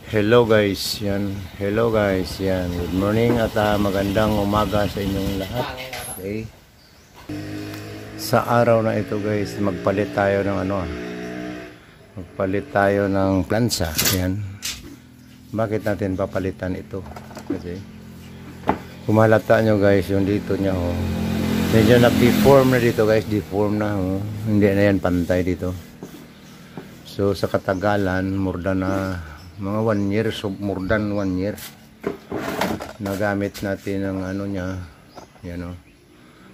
Hello guys, yan. Hello guys, yan. Good morning at magandang umaga sa inyong lahat. Okay. Sa araw na ito guys, magpalit tayo ng magpalit tayo ng plansa. Yan. Bakit natin papalitan ito? Kasi kumalata nyo guys, yung dito niya medyo nag-deform na dito guys, deform na Hindi na yan pantay dito. So sa katagalan, more than mga 1 year, so more than 1 year nagamit natin ang niya, yan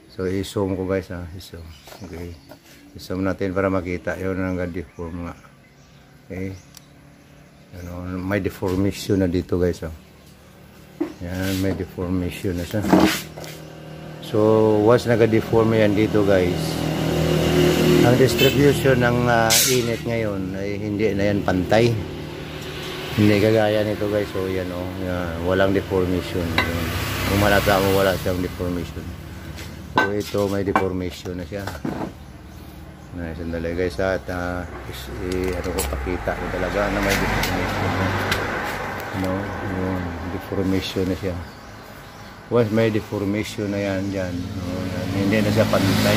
So i-zoom ko guys i-zoom. Okay, i-zoom natin para makita yun ang deform nga. Okay, may deformation na dito guys yan, may deformation na siya. So once naga-deform yan dito guys, ang distribution ng init ngayon ay hindi na yan pantay. Hindi kagaya nito guys. So yan walang deformation. Kung malata mo, wala siyang deformation. So ito may deformation na siya. Sandali guys at ko pakita ko talaga na may deformation na. Yung deformation na siya. Once may deformation na yan dyan, hindi na siya pantay.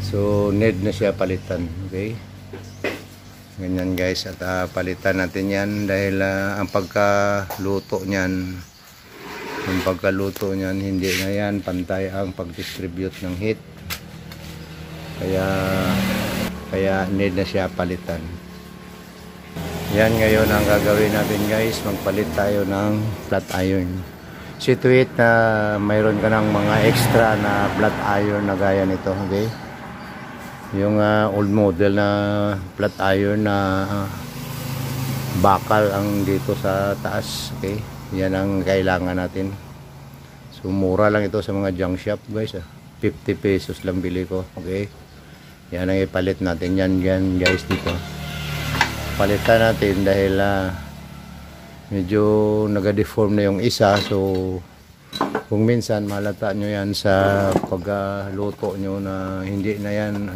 So need na siya palitan. Okay, ganyan guys, at palitan natin yan dahil ang pagkaluto niyan hindi na yan pantay ang pag-distribute ng heat, kaya need na siya palitan. Yan ngayon ang gagawin natin guys, magpalit tayo ng flat iron. Situate na mayroon ka ng mga extra na flat iron na gaya nito. Okay, yung old model na flat iron na bakal ang dito sa taas. Okay, yan ang kailangan natin. So mura lang ito sa mga junk shop guys 50 pesos lang bili ko. Okay, yan ang ipalit natin yan guys dito. Palitan natin dahil medyo naga-deform na yung isa. So kung minsan malata nyo yan sa pagluto nyo na hindi na yan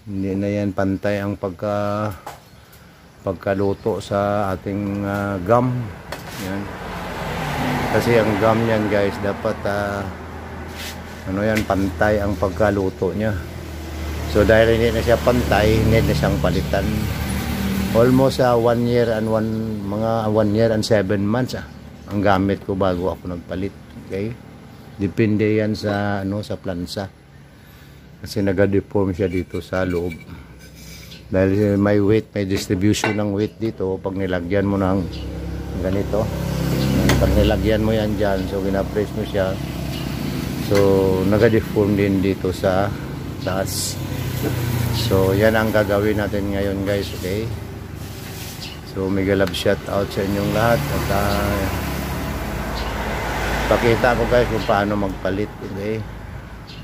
hindi na yan pantay ang pagkaluto sa ating gum. Yan. Kasi ang gum yan guys dapat yan pantay ang pagkaluto nya. So dahil hindi na siya pantay, need na siyang palitan. Almost 1 year and mga 1 year and 7 months ang gamit ko bago ako nagpalit. Okay, depende yan sa sa plansa, kasi naga-deform siya dito sa loob dahil may weight, may distribution ng weight dito. Pag nilagyan mo ng ganito, pag nilagyan mo yan dyan, so gina-press mo siya, so naga-deform din dito sa taas. So yan ang gagawin natin ngayon guys. Okay, so mega love shout out sa inyong lahat at pakita ko guys kung paano magpalit. Okay,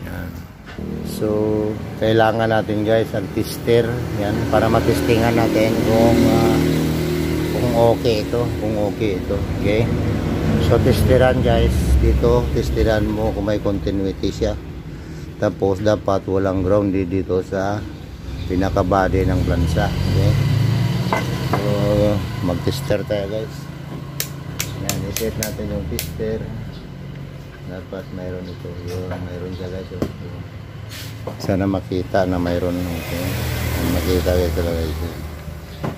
yan. So kailangan natin guys ang tester yan para matestingan natin kung okay ito, Okay, so testeran guys dito, testeran mo kung may continuity siya. Tapos dapat walang ground dito sa pinaka body ng plansa. Okay, so mag-tester tayo guys. Yan, iset natin yung tester. Dapat mayroon ito. Mayroon siya guys. Sana makita na mayroon. Okay, makita guys talaga ito.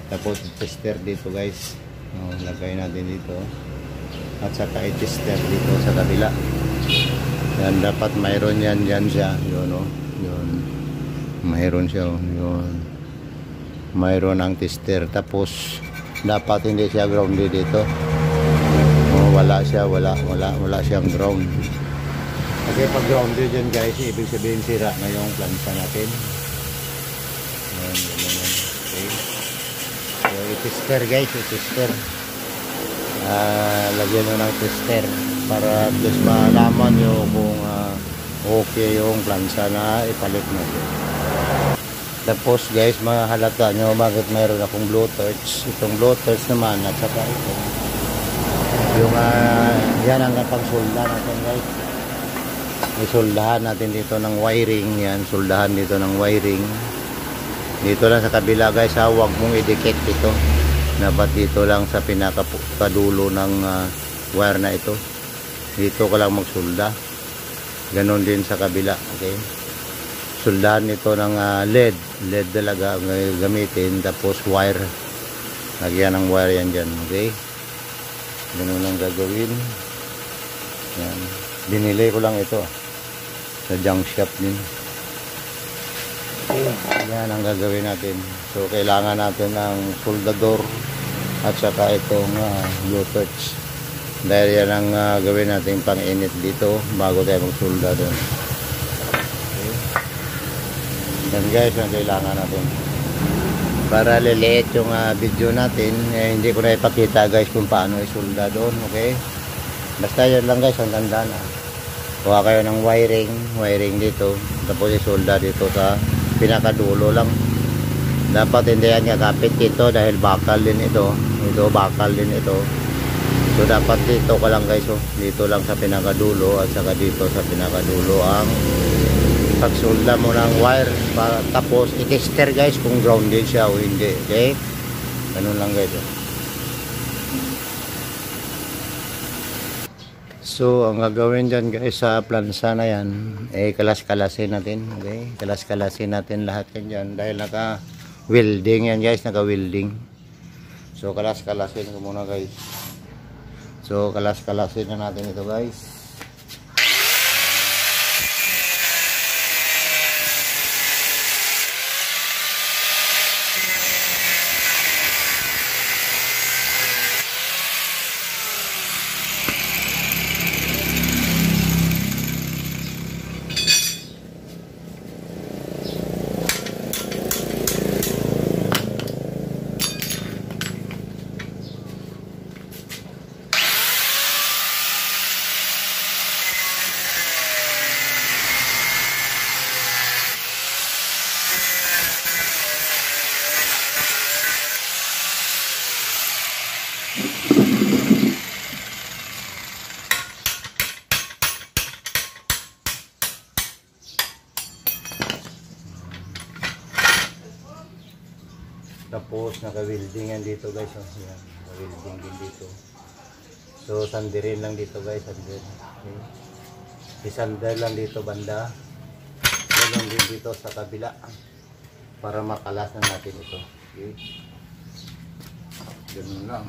Tapos tester dito guys. Lagay natin dito. At saka i-tester dito sa kabila. Yan, dapat mayroon yan siya. Yun mayroon siya. Yun, mayroon ang tester. Tapos dapat hindi siya grounded dito. Wala siyang ground. Kasi pag grounded yan guys, ibig sabihin sira na yung plansa natin. Yan. Okay, so i-tester guys, i-tester. Lagyan mo ng tester para at least malaman nyo kung okay yung plansa na ipalit natin. Tapos guys, mahalata nyo bakit mayroon akong blowtorch. Itong blowtorch naman at saka ito yung yan ang pang-solda natin guys. Isoldahan natin dito ng wiring. Yan, soldahan dito ng wiring. Dito lang sa kabila guys, huwag mong i-dikit ito. Dapat dito lang sa pinakadulo ng wire na ito. Dito ka lang magsulda. Ganon din sa kabila. Okay. Suldahan ito ng LED. LED talaga ang gamitin. Tapos wire. Lagyan ng wire yan dyan. Okay. Ganon lang gagawin. Yan. Binili ko lang ito. Sa junk shop din. Okay. Yan ang gagawin natin. So kailangan natin ng soldador. At saka itong blue torch. Dahil yan ang gawin natin pang init dito bago tayo magsulda doon. Okay. Yan guys ang kailangan natin. Para liliit yung video natin, hindi ko na ipakita guys kung paano isulda doon. Okay. Basta yan lang guys ang tanda na. Kuha kayo ng wiring dito. Tapos isulda dito sa pinakadulo lang. Dapat hindi yan kakapit dito dahil bakal din ito. Ito bakal din ito. So dapat dito ka lang guys. Oh. Dito lang sa pinakadulo at saka dito sa pinakadulo ang pagsulda mo ng wire. Para, tapos i-tester guys kung grounded siya o hindi. Okay? Ganun lang guys. Oh. So ang gagawin dyan guys sa plansa na yan, kalas-kalasin natin. Okay? Kalas-kalasin natin lahat yan dyan dahil naka welding yan guys, naka-welding. So kalas-kalasin ko muna guys. So kalas-kalasin na natin ito guys. Tapos naka-welding yan dito guys. Oh. Yan, naka-welding din dito. So sandirin lang dito guys, sandir. Okay. Isandal lang dito banda. Ganun din dito sa kabila para makalas na natin ito. Okay. Ganun lang.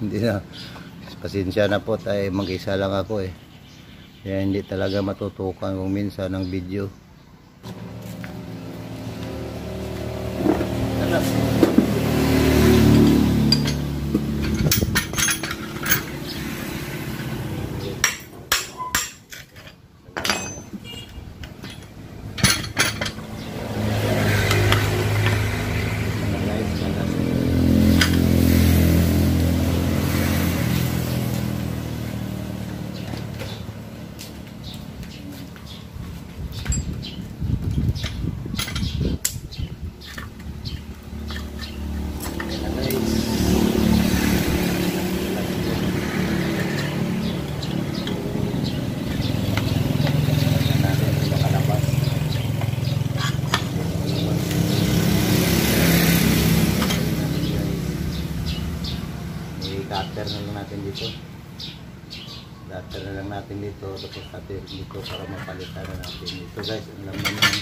Hindi na, pasensya na po tayo, mag-isa lang ako kaya hindi talaga matutukan kung minsan ng video. Cutter na lang natin dito. Cutter na lang natin dito. Tapos natin dito para mapalitan na natin dito guys. Ang laman yan.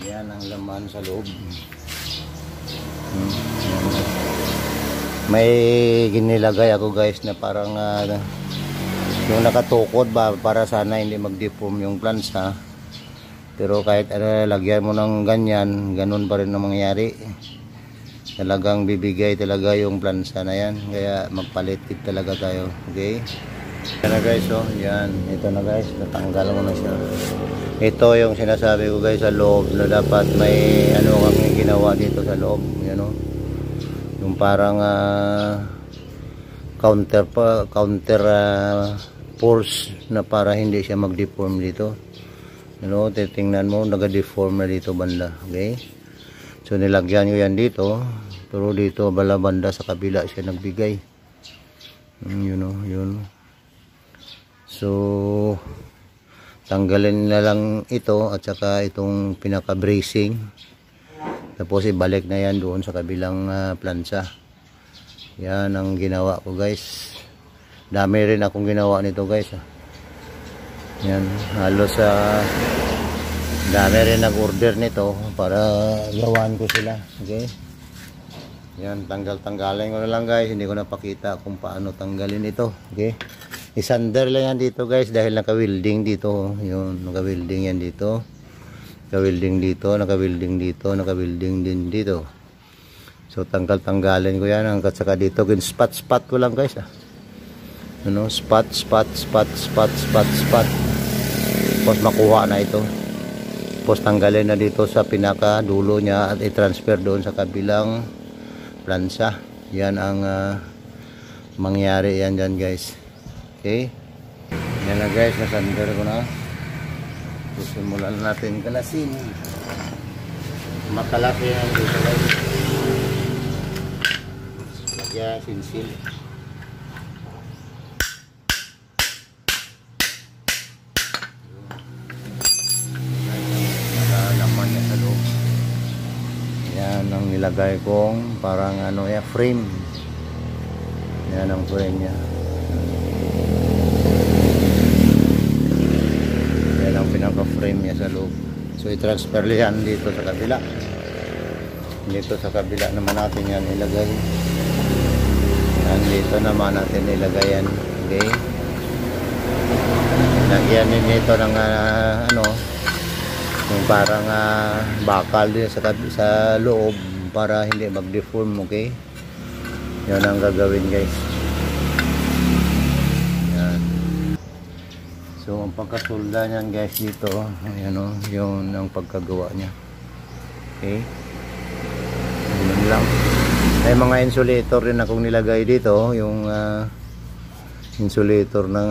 Yan ang laman sa loob. May ginilagay ako guys na parang yung nakatukod ba para sana hindi mag-deform yung plansa. Pero kahit lagyan mo ng ganyan, ganun pa rin ang mangyayari. Talagang bibigay talaga yung plansa na yan. Kaya magpalitit talaga tayo. Okay? Yan na guys, oh. Yan. Ito na guys. Natanggal mo na siya. Ito yung sinasabi ko guys sa loob na dapat may ano kami ginawa dito sa loob. Yan, oh. Yung parang counter force na para hindi siya mag-deform dito. Ano, titingnan mo, nag-deform na dito banda. Okay? So nilagyan ko yan dito, pero dito banda sa kabila siya nagbigay. You know, yun. So tanggalin na lang ito at saka itong pinaka-bracing. Tapos ibalik na yan doon sa kabilang plansa. Yan ang ginawa ko guys. Dami rin akong ginawa nito guys. Yan, halos dami rin nag-order nito para gawan ko sila. Okay. Yan, tanggalin ko na lang guys. Hindi ko napakita kung paano tanggalin ito. Okay. Isander lang yan dito guys dahil naka-welding dito. Yun, naka-welding yan dito. Naka-welding dito, naka-welding dito, naka-welding din dito. So tanggalin ko yan hanggang saka dito. Spot ko lang guys. Ano, spot. Tapos makuha na ito. Tapos tanggalin na dito sa pinaka dulo niya at i-transfer doon sa kabilang plansa. Yan ang mangyari yan dyan guys. Okay. Yan na guys, nasander ko na. Simulan natin kalasin. Makalaki yan dito guys. Lagyan sinsil. Nakalaman niya sa loob. Yan ang nilagay kong parang ano ya, frame. Yan ang frame niya. Yan ang pinaka-frame niya sa loob. So i-transfer yan dito sa kabila. Dito sa kabila naman natin yan ilagay. Yan dito naman natin ilagay yan. Okay. Lagyan din dito ng ano, yung parang bakal din sa loob para hindi mag-deform. Okay. Yan ang gagawin guys. Yan. So ang pagkasulda niyan guys dito, ayan o, yun ang pagkagawa niya. Okay. Yun lang. May mga insulator rin akong nilagay dito, yung insulator ng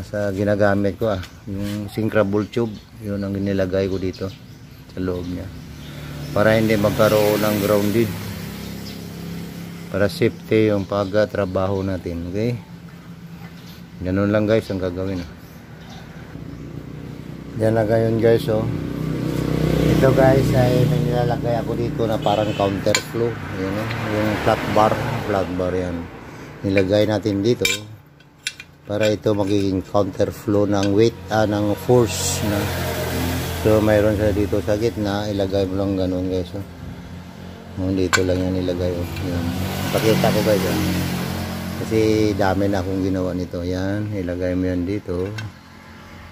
sa ginagamit ko yung syncrable tube, yun ang nilagay ko dito sa loob niya. Para hindi magkaroon ng grounded. Para safety yung pagtrabaho natin, okay? Ganun lang guys ang gagawin. Yan na gayon guys, oh. Ito guys ay may nilalagay ako dito na parang counter flow. Yan, yung flat bar yan. Nilagay natin dito para ito magiging counter flow ng weight, ng force na. So mayroon siya dito sa gitna, ilagay mo lang ganun guys, oh. Dito lang yan ilagay, oh. Yan. Pakita ko guys, oh. Kasi dami na akong ginawa nito. Yan, ilagay mo yan dito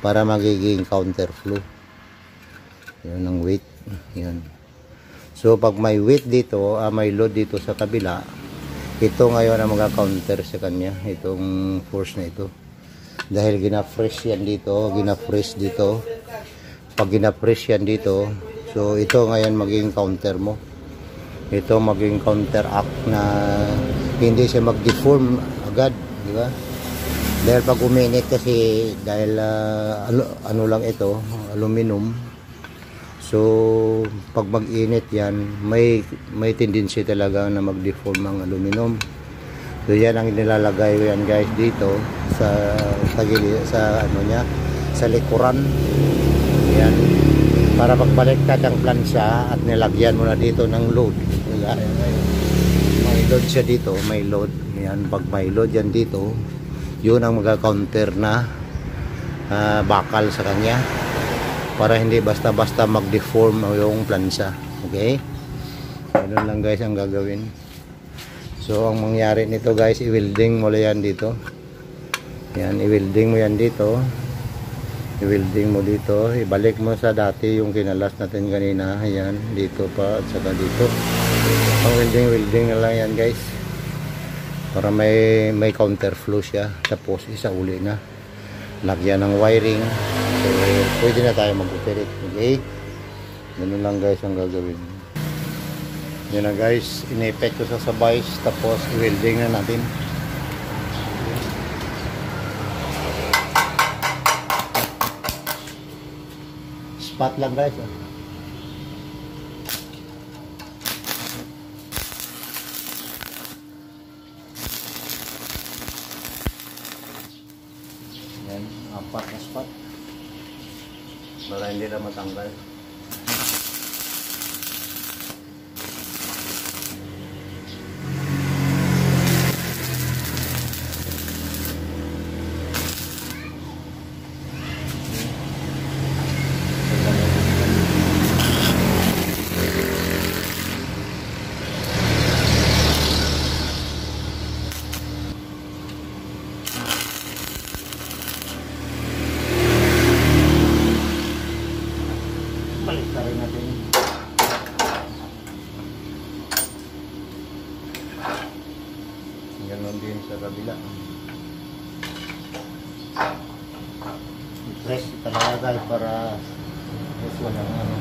para magiging counter flow. Yan ang weight. Yan. So pag may weight dito, may load dito sa kabila, ito ngayon ang magka-counter sa kanya, itong force na ito. Dahil gina-fresh yan dito, gina-fresh dito. Pag gina-fresh yan dito, so ito ngayon magiging counter mo. Ito magiging counteract na hindi siya mag-deform agad, di ba? Dahil pag uminit kasi, dahil ano lang ito, aluminum. So pag mag-init yan, may tendency talaga na mag-deform ang aluminum. So yan ang nilalagay ko yan guys dito sa ano niya, sa likuran. Yan. Para pagbaliktad ang plansa at nilagyan mo na dito ng load. May load siya dito, may load. Yan, pag may load yan dito, yun ang magka-counter na bakal sa kanya. para hindi basta-basta mag-deform yung plansa. Okay? Ganun lang guys ang gagawin. So ang mangyari nito guys, i-welding mo yan dito. Yan, i-welding mo yan dito. I-welding mo dito. Ibalik mo sa dati yung kinalas natin kanina. Ayan, dito pa at saka dito. Ang welding na lang yan guys. Para may counterflow siya. Tapos isauli na. Lagyan ng wiring. So, pwede na tayo mag-operate. Okay? Ganun lang guys ang gagawin. Yan na guys. In-effect ko sa sabay. Tapos i-welding na natin. Spot lang guys. Yan, 4 na spot. Para hindi na matanggal. Baliktarin natin. Ganon din sa kabila. I-press talaga guys para walang ano.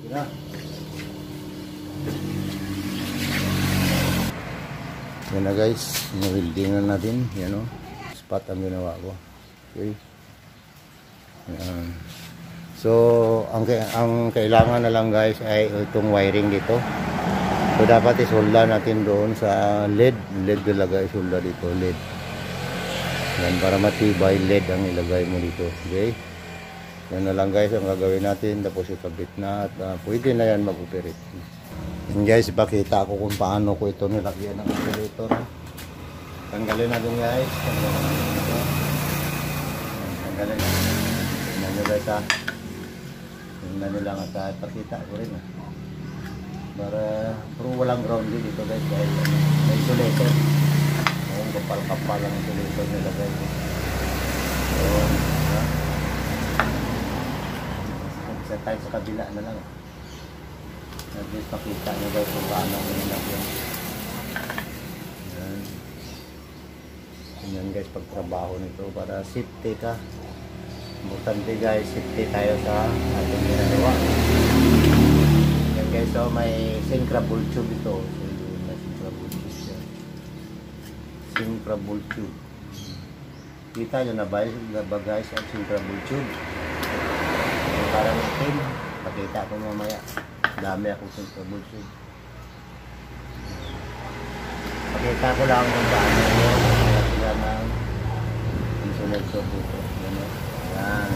Ya. Yan na guys, na-welding na natin. Yan o, spot ang ginawa ko. Okay. Yan. So, ang kailangan na lang guys ay itong wiring dito. So, dapat isolda natin doon sa LED. LED talaga isolda dito, LED. Yan, para matibay LED ang ilagay mo dito. Okay. Yan na lang guys ang gagawin natin. Tapos ikabit na at pwede na yan mag-operate. Yan guys, ipakita ko kung paano ko ito nilagyan ng operator. Tanggalin natin guys. Tanggalin na. Tingnan nyo guys ha. Tingnan nyo lang at ipakita ko rin ha. Pero walang ground dito guys. Dahil may insulator. Kung kapal-kapal ang insulator nilagay. So, sa tayo sa kabila na lang. At least makita nyo guys kung paano ang nilagyan. Yan. Yan guys pagtrabaho nito para safety ka. Importante guys, safety tayo sa ating ginagawa. Yan guys, so may syncrable tube ito. So may syncrable tube siya. Syncrable tube. Kita nyo na ba guys ang syncrable tube? Parang itim, pakita ko mamaya. Dami akong syncrable tube. Pakita ko lang kung paano nilagyan ng insulator dito. Yan.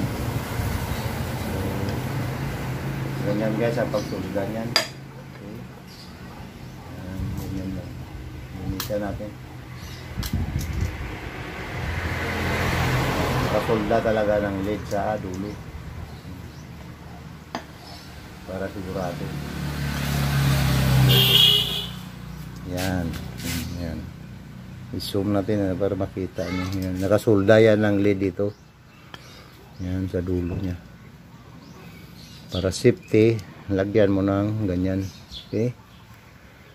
So, ganyan guys ang pagsulgan yan. Okay. Yan, ganyan lang. Gamitan natin. Kasulda talaga ng LED sa dulo. Para sigurado. Yan. Yan. I-zoom natin para makita niyo. Yan. Nakasolda yan ng LED dito. Yan sa dulo niya. Para safety, lagyan mo ng ganyan. Okay?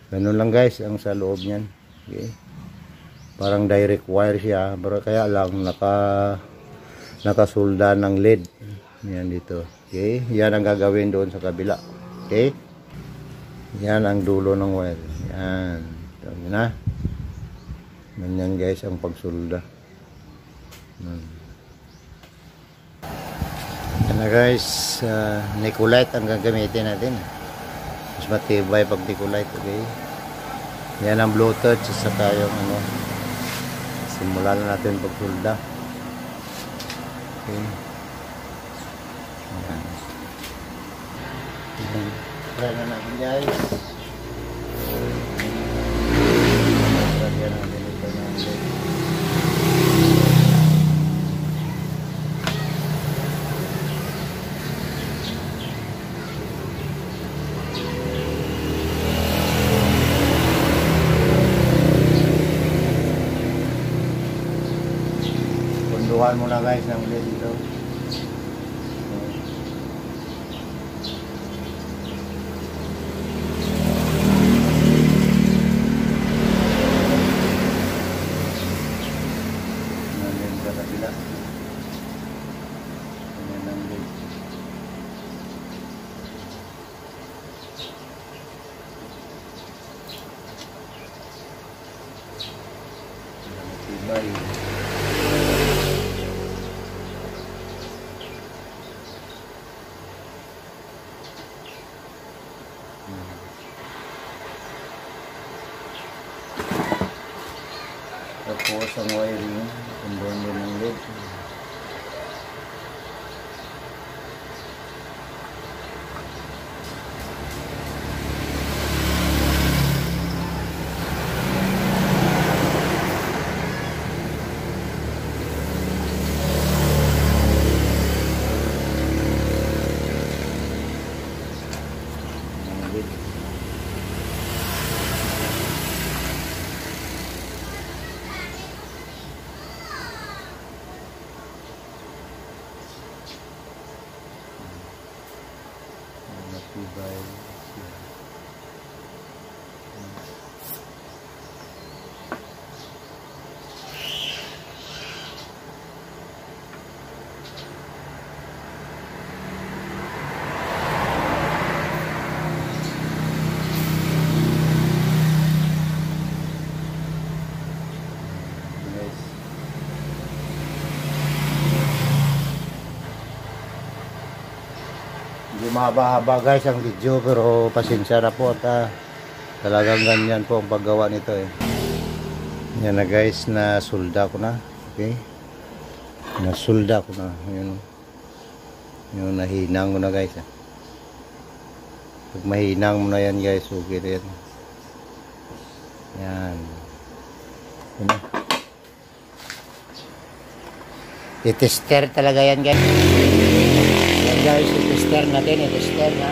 Ganun lang guys ang sa loob niyan. Okay. Parang direct wire siya, pero kaya lang nakasulda ng LED. Yan dito. Okay? Yan ang gagawin doon sa kabila. Okay? Yan ang dulo ng wire. Yan. Ito na. Ganyan guys ang pagsulda. Yan na guys. Nicolite ang gagamitin natin. Mas matibay pag Nicolite. Okay? Yan ang Bluetooth. Saka yung ano. Simulan na natin pagsulda. Okay. Yan. Try na natin guys. Try na natin ito natin. Punduhan muna guys ng LED dito. Tapos ang wiring, kung din ng LED. Hindi mahaba-haba guys ang video, pero pasensya na po at talagang ganyan po ang paggawa nito eh. Yan na guys, na sulda ko na. Okay, nasulda ko na yun, nahinang mo na guys. Pag mahinang mo na yan guys, okay rin. Yan. I-tester talaga yan guys. Yan guys, i-tester natin, i-tester na.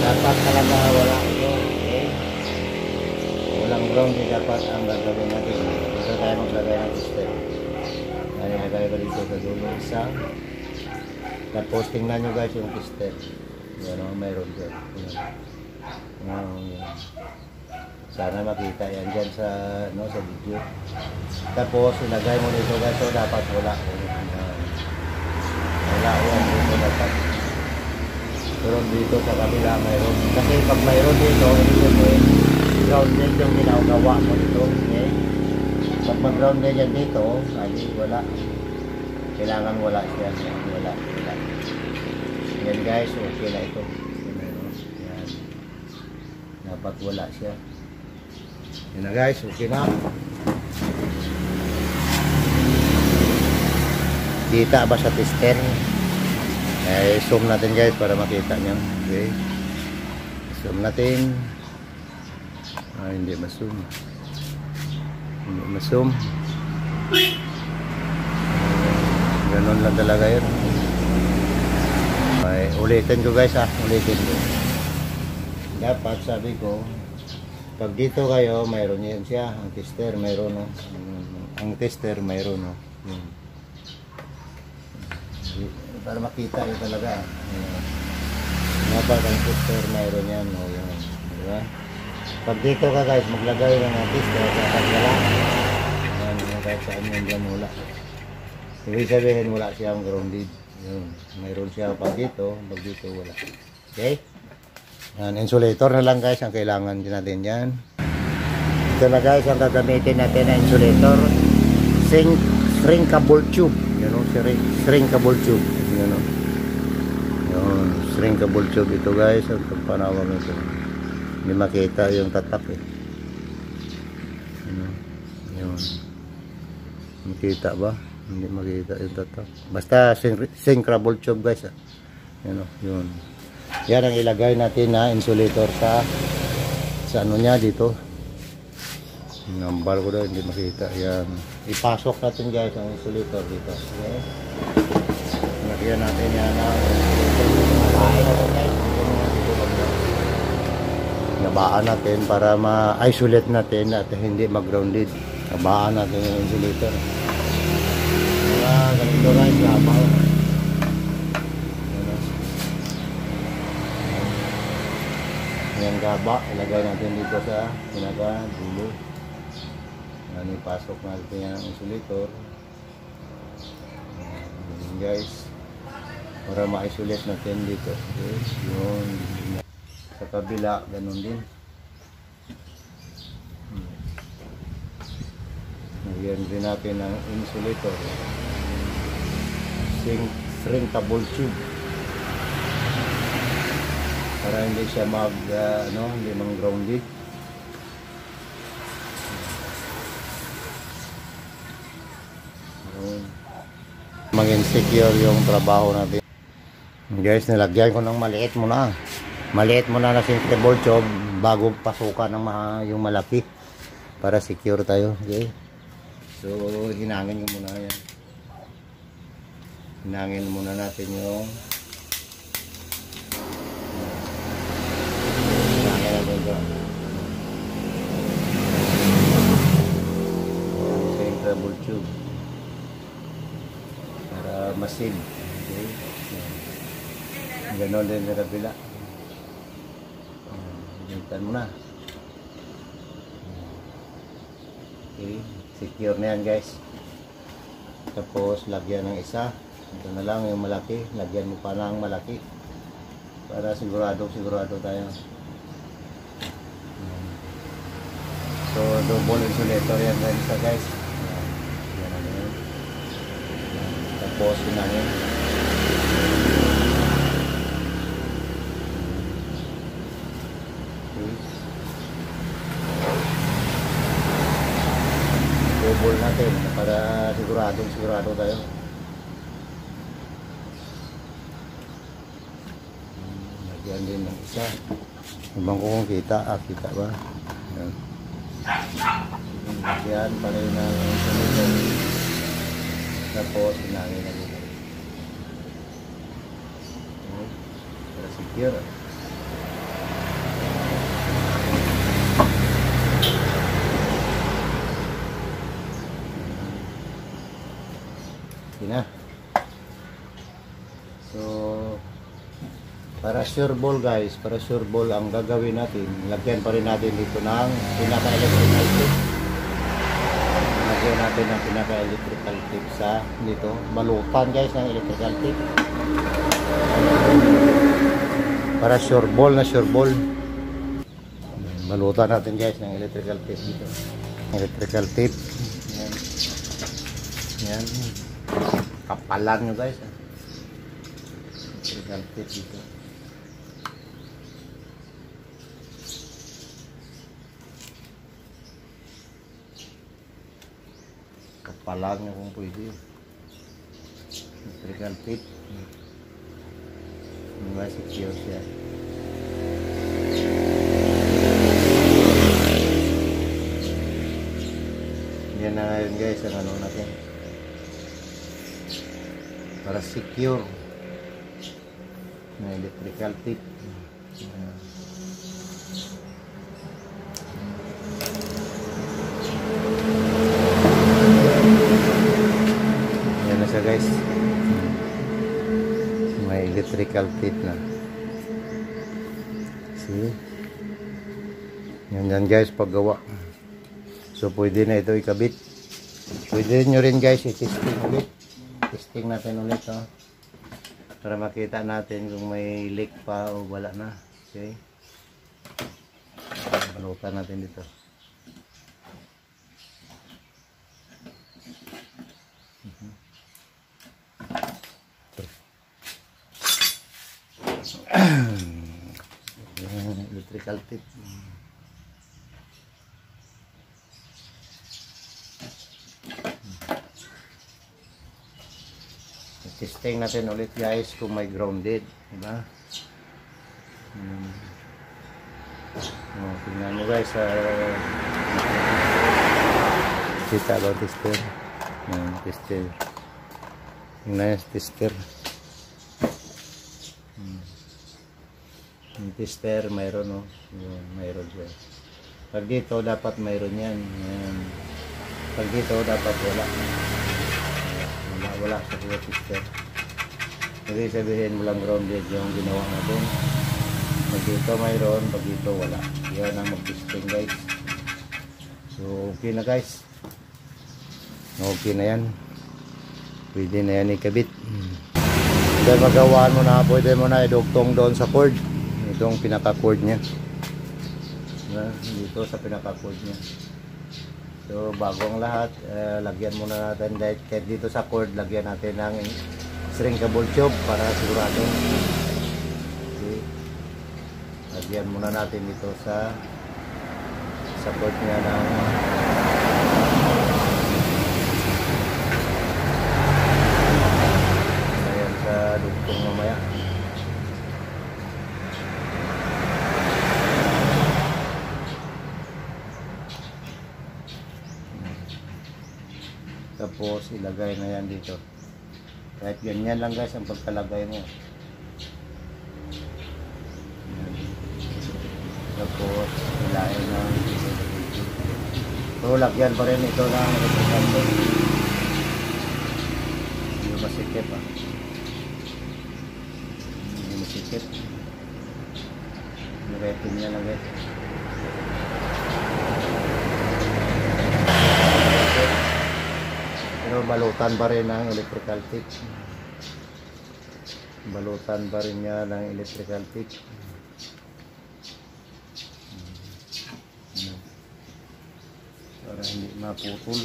Dapat talaga wala ito. Okay? Walang ground, dapat ang gagawin natin. Dito tayo maglagay ng tester. Yan, ilagay ko dito sa dulo isa. Tapos tingnan nyo guys yung tester. Yan o, mayroon dyan. Yan. Sana makita yan dyan sa, no, sa video. Tapos ilagay mo dito guys, so dapat wala. Wala yan dito dapat. Pero dito sa kabila mayroon. Kasi pag mayroon dito, grounded yung ginagawa mo dito. Okay? Pag mag-grounded yan dito, wala. Kailangan wala siya. Wala. Yan guys, okay na ito. Yan. Dapat wala siya. Yan na guys, okay na. Kita ba sa tester? Zoom natin guys para makita nyo. Okay. Zoom natin. Hindi ma-zoom. Ganun lang talaga yun. Okay, ulitin ko guys ulitin ko. Dapat sabi ko, pag dito kayo, mayroon yan siya. Ang tester mayroon, no? Ang tester mayroon, no? Para makita yun talaga. Dapat ang tester mayroon yan, no? Yan. Diba? Pag dito ka guys, maglagay ng artist kaya tatanggalan. Yan, kahit saan yan dyan wala. Ibig sabihin wala siyang grounded. Yun. Mayroon siya pag dito wala. Okay? Yan, insulator na lang guys ang kailangan din natin yan. Ito na guys ang gagamitin natin na insulator. Shrinkable tube. Yan o, shrinkable tube. Yan o. Yun, shrinkable tube ito guys. Ang panawag ito. Hindi makita yung tatak eh. Yun. Makita ba? Hindi makita yung tatak. Basta shrinkable tube guys. Yan o, yun. Yan ang ilagay natin na insulator sa ano niya dito. Nambal ko daw, hindi makita. Yan. Ipasok natin guys ang insulator dito. Okay. Lagyan natin yan ang nabaan natin para ma-isolate natin at hindi mag-grounded. Nabaan natin yung insulator. Ganito guys, labaw. Yan gaba, ilagay natin dito sa pinaka-dulo. Yan, ipasok natin yung insulator. Yan guys, para ma-isolate natin dito. Okay, yun. Sa kabila, ganun din. Nagyan din natin ang insulator. Shrinkable tube. Para hindi siya hindi mang-grounded. Mag-insecure yung trabaho natin. Guys, nilagyan ko ng maliit muna. Maliit muna na shrinkable tube bago pasukan ng yung malaki. Para secure tayo. Okay? So, hinangin ko muna yan. Hinangin muna natin yung shrinkable tube para masil. Okay. Ganon din sa kabila. Hintan mo na. Okay, secure na yan guys. Tapos lagyan ng isa. Ito na lang yung malaki. Lagyan mo pa ng malaki para sigurado tayo. So, double insulator yan guys. Yan na yun. Tapos hinangin. Double natin para sigurado tayo. Lagyan din ng isa. Ibang ko kung kita. Kita ba? Yan. Yan, pareho na insulator. Tapos, hinangin na dito. Para secure. Okay na. So, para sure ball guys, para sure ball ang gagawin natin, lagyan pa rin natin dito ng pinaka-electrical tape. Lagyan natin ng pinaka-electrical tape sa dito. Balutan guys ng electrical tape. Para sure ball na sure ball. Balutan natin guys ng electrical tape dito. Electrical tape. Yan. Yan. Kapalan nyo guys. Electrical tape dito. Kapalan nyo kung pwede. Electrical tape. Mga secure siya. Yan na ngayon guys ang ano natin. Para secure na electrical tape. Yan na siya guys. May electrical tape na. See? Yan guys, paggawa. So pwede na ito ikabit. Pwede nyo rin guys i-testing ulit. Testing natin ulit para makita natin kung may leak pa o wala na. Okay. Balutan natin dito. Electrical tip. Testing natin ulit guys kung may grounded, diba? Tingnan nyo guys, kita ba tester? Tester. Tingnan yung tester. Yung tester mayroon, mayroon siya. Pag dito dapat mayroon yan. Pag dito dapat wala. Wala sa kuya tester. Hindi sabihin mo lang grounded yung ginawa natin. Pag dito mayroon, pag dito wala. Yan ang mag-testing guys. So okay na guys. Okay na yan. Pwede na yan ikabit. Dahil magawaan mo na, pwede mo na idugtong doon sa cord. Itong pinaka-cord niya. Dito sa pinaka-cord niya. So bago ang lahat, lagyan muna natin kahit dito sa cord, lagyan natin ng shrinkable tube para sigurado. Okay. Lagyan muna natin dito sa cord niya ng ayan sa dugtong mamaya. Tapos ilagay na yan dito. Kahit ganyan lang guys ang pagkalagay mo. Tapos ilahin na. Pero lagyan pa rin ito ng representante. Hindi masikip Hindi masikip. Niretin niya lang guys. Pero balutan pa rin ng electrical tape. Balutan pa rin niya ng electrical tape. Para hindi maputol.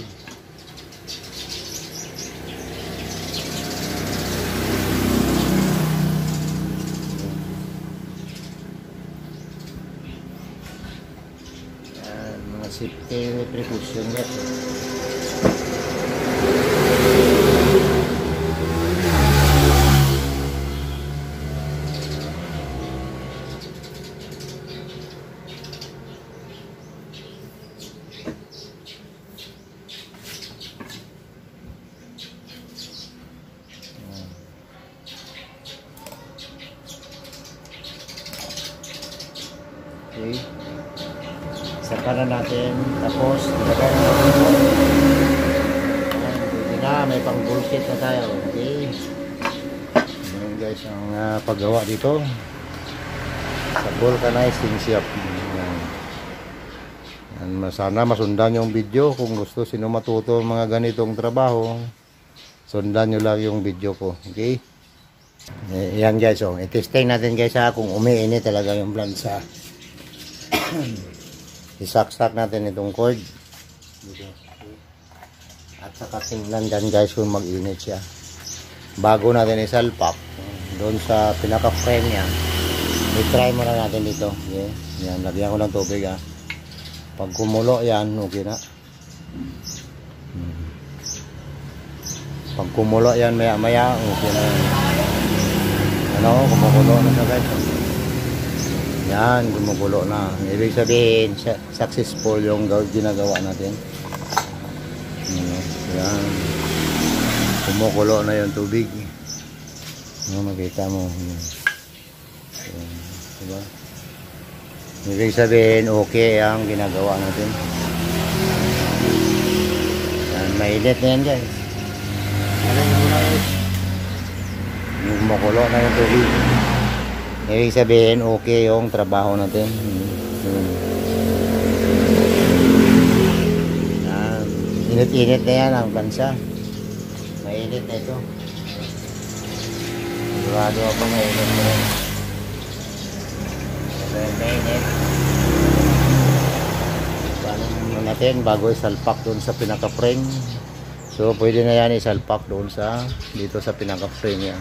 Yan, mga safety precaution guys. Okay. Saka na natin. Tapos, ilagay na natin ito. Pwede na. May pang bullshit na tayo. Okay. Ayan guys, ang paggawa dito. Sa vulcanizing shop. Sana masundan yung video. Kung gusto sino matuto mga ganitong trabaho, sundan nyo lang yung video ko. Okay. Ayan guys. I-testing natin guys kung umiinit talaga yung plansa. Isaksak natin itong cord at saka tingnan dyan guys kung mag-init siya bago natin isalpak doon sa pinaka frame niya. I-try muna natin dito. Okay. Yan, lagyan ko ng tubig pag kumulo yan okay na. Pag kumulo yan maya maya okay na yan. Kumukulo na siya guys. Yan, gumugulo na. Ibig sabihin, successful yung ginagawa natin. Yan. Gumugulo na yung tubig. Makita mo. Yan. Diba? Ibig sabihin, okay ang ginagawa natin. Yan, mainit na yan guys. Gumugulo na yung tubig. Ibig sabihin, okay yung trabaho natin. Init-init na yan ang bansa. Mainit na ito. Sigurado ako mainit na rin. Mainit. Paano natin bago isalpak doon sa pinaka-frame. So pwede na yan isalpak doon sa dito sa pinaka-frame yan.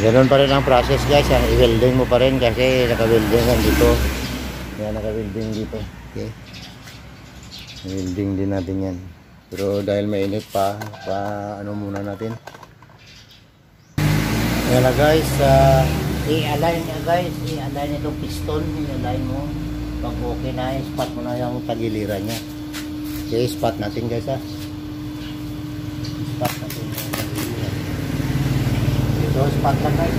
Ganun pa rin ang process guys. I-welding mo pa rin kasi naka-welding yan dito. Yan, naka-welding dito. Okay. Welding din natin yan. Pero dahil mainit pa ano muna natin. Yan na guys, i-align niya guys, i-align itong piston, i-align mo. Pag okay na, i-spot mo na yung tagiliran niya. Okay, spot natin guys ha. Spot natin yung tagiliran. Ito, spot lang guys.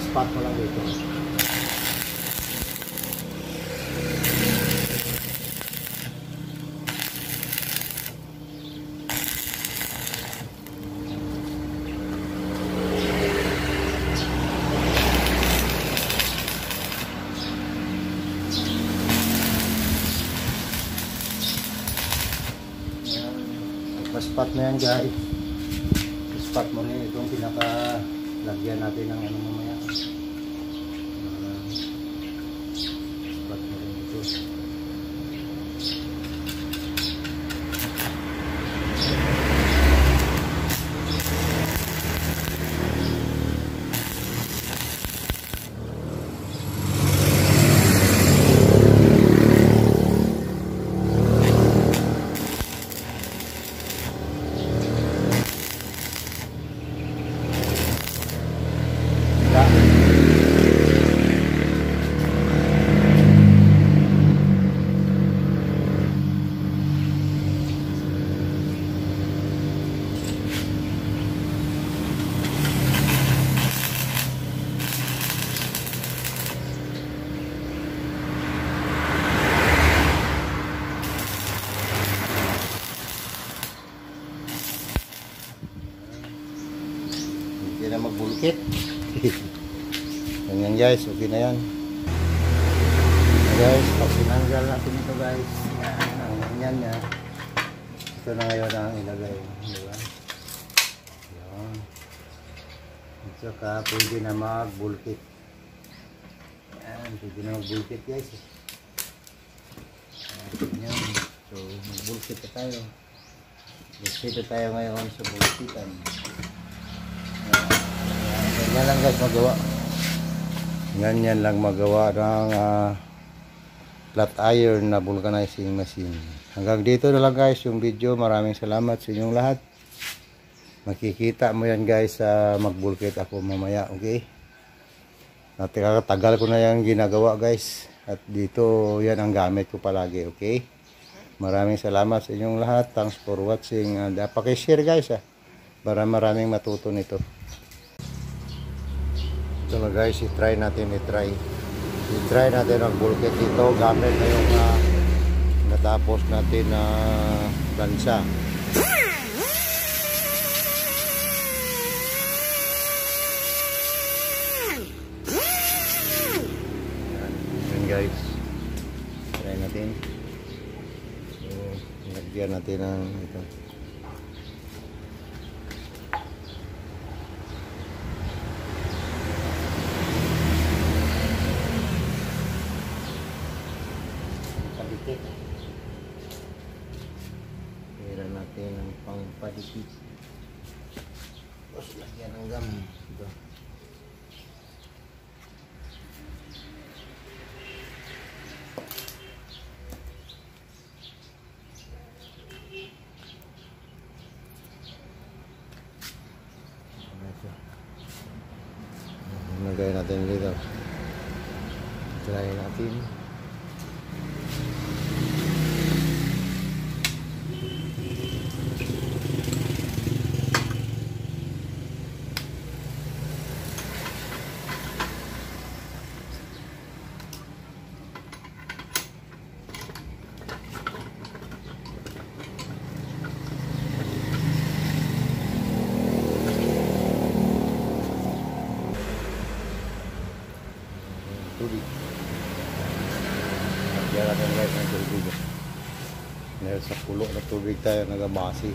Spot mo lang dito. Spot mo yan guys. Spot mo rin itong pinaka lagyan natin ng ano mamaya. Spot mo rin ito. Hindi na magbulkit. Ganyan guys, okay na yan. Guys, pag sinanggal natin ito guys, yan niya. Ito na ngayon ang ilagay. Diba? Yan. At saka pwede na magbulkit. Yan, pwede na magbulkit guys. Yan. So, magbulkit na tayo. Bulkit tayo ngayon sa bulkitan. Ganyan lang guys magawa. Ganyan lang magawa ng flat iron na vulcanizing machine. Hanggang dito na lang guys yung video. Maraming salamat sa inyong lahat. Makikita mo yan guys sa magbulkit ako mamaya. Okay? Tagal ko na yung ginagawa guys. At dito yan ang gamit ko palagi. Okay? Maraming salamat sa inyong lahat. Thanks for watching. And pakishare guys para maraming matuto nito. Ito na guys, i-try natin ang bulkit dito gamit na yung natapos natin na plansa. Yan guys, try natin. So, lagyan natin ang ito. Pera natin ang pangpadikit. Tapos lagyan ng gum. Ito. Lagay natin dito. Try natin. guys ng tubig. Dahil sa pulo na tubig tayo nagabasi.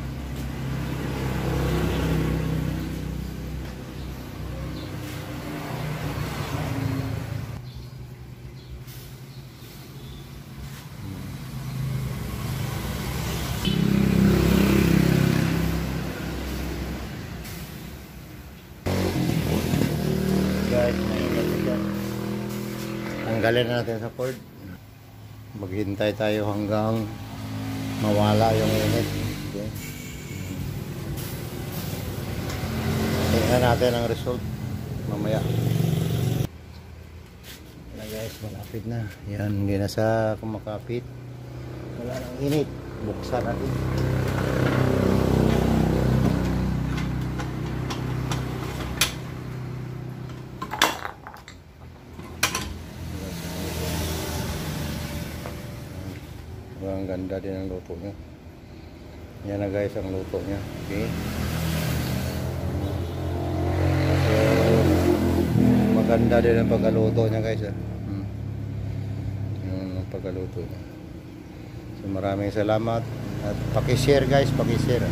Guys, tanggalin natin sa cord. Maghintay tayo hanggang mawala yung init. Okay. Tingnan natin ang result mamaya. Na guys, malapit na. Yan, hindi na sa kumakapit. Wala nang init. Buksan natin. Ang ganda din ang luto niya. Yan na guys ang luto niya. Okay. So, maganda din ang pagkaluto niya guys. Yung pagkaluto niya. So maraming salamat. At pakishare guys, pakishare.